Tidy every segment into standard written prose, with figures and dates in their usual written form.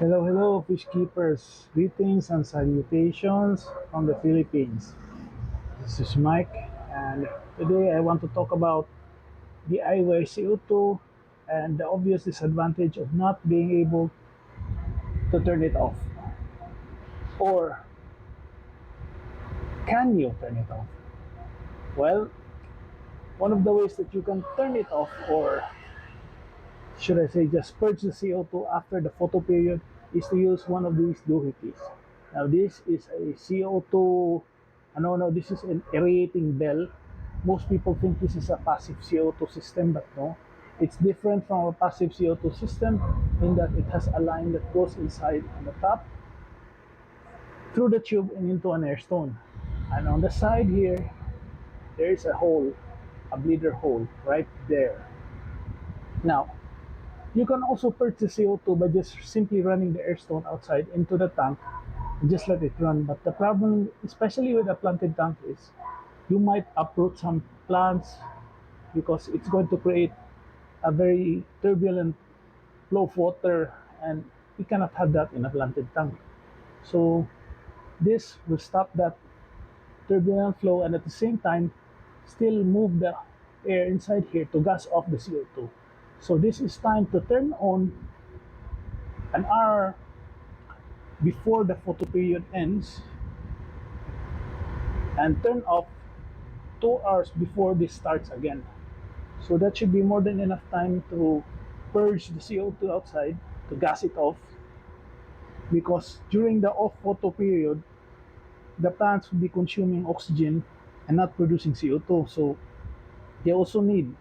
Hello, hello, fish keepers. Greetings and salutations from the Philippines. This is Mike, and today I want to talk about DIY CO2 and the obvious disadvantage of not being able to turn it off. Or can you turn it off? Well, one of the ways that you can turn it off, or should I say just purge the CO2 after the photo period, is to use one of these doohickeys. Now this is a CO2, no, this is an aerating bell. Most people think this is a passive CO2 system, but no. It's different from a passive CO2 system in that it has a line that goes inside on the top, through the tube and into an airstone. And on the side here, there is a hole, a bleeder hole right there. Now, you can also purchase CO2 by just simply running the airstone outside into the tank and just let it run. But the problem, especially with a planted tank, is you might uproot some plants because it's going to create a very turbulent flow of water, and we cannot have that in a planted tank. So this will stop that turbulent flow and at the same time still move the air inside here to gas off the CO2. So this is time to turn on an hour before the photo period ends and turn off 2 hours before this starts again. So that should be more than enough time to purge the CO2 outside, to gas it off, because during the off photo period, the plants will be consuming oxygen and not producing CO2. So they also need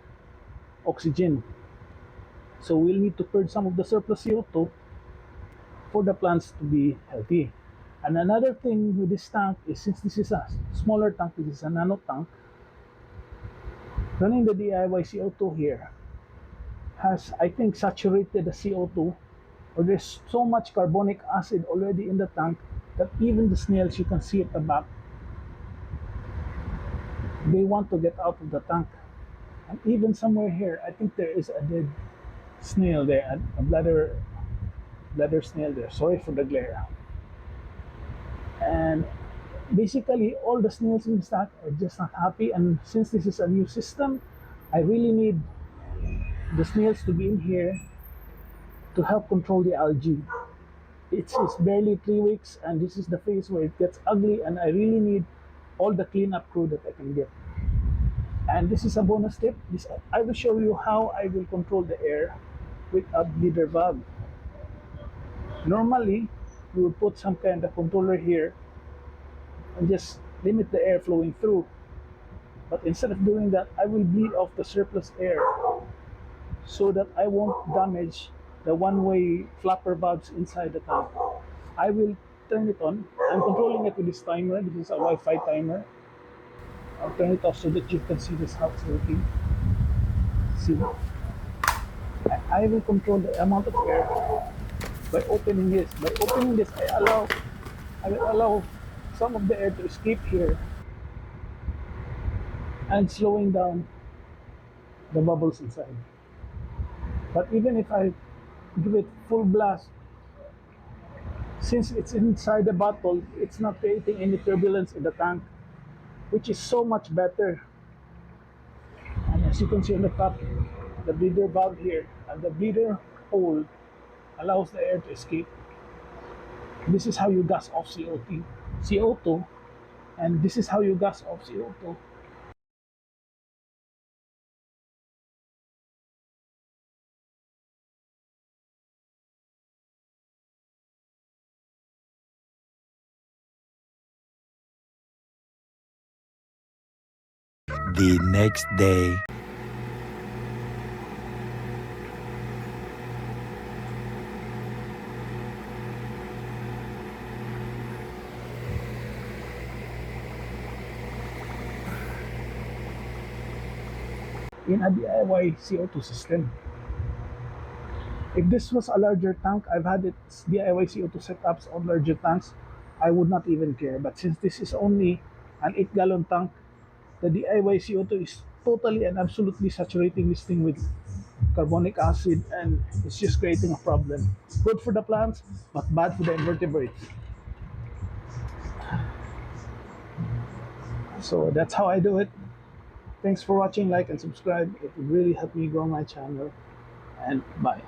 oxygen. So we'll need to purge some of the surplus CO2 for the plants to be healthy. And another thing with this tank is, since this is a smaller tank, this is a nano tank, running the DIY CO2 here has, I think, saturated the CO2, or there's so much carbonic acid already in the tank that even the snails you can see at the back, they want to get out of the tank. And even somewhere here, I think there is a dead snail there, a bladder snail there. Sorry for the glare. And basically all the snails in the stack are just not happy, and since this is a new system, I really need the snails to be in here to help control the algae. It's barely 3 weeks and this is the phase where it gets ugly, and I really need all the cleanup crew that I can get. And this is a bonus tip. I will show you how I will control the air with a bleeder valve. Normally we would put some kind of controller here and just limit the air flowing through. But instead of doing that, I will bleed off the surplus air so that I won't damage the one-way flapper valves inside the tank. I will turn it on. I'm controlling it with this timer. This is a Wi-Fi timer. I'll turn it off so that you can see this how it's working. See? I will control the amount of air by opening this. By opening this, I will allow some of the air to escape here and slowing down the bubbles inside. But even if I give it full blast, since it's inside the bottle, it's not creating any turbulence in the tank, which is so much better. And as you can see on the top, the bleeder valve here and the bleeder hole allows the air to escape. This is how you gas off CO2, and this is how you gas off CO2. The next day. In a DIY CO2 system. If this was a larger tank, I've had it DIY CO2 setups on larger tanks, I would not even care. But since this is only an 8-gallon tank, the DIY CO2 is totally and absolutely saturating this thing with carbonic acid, and it's just creating a problem. Good for the plants, but bad for the invertebrates. So that's how I do it. Thanks for watching, like and subscribe. It would really help me grow my channel. And bye.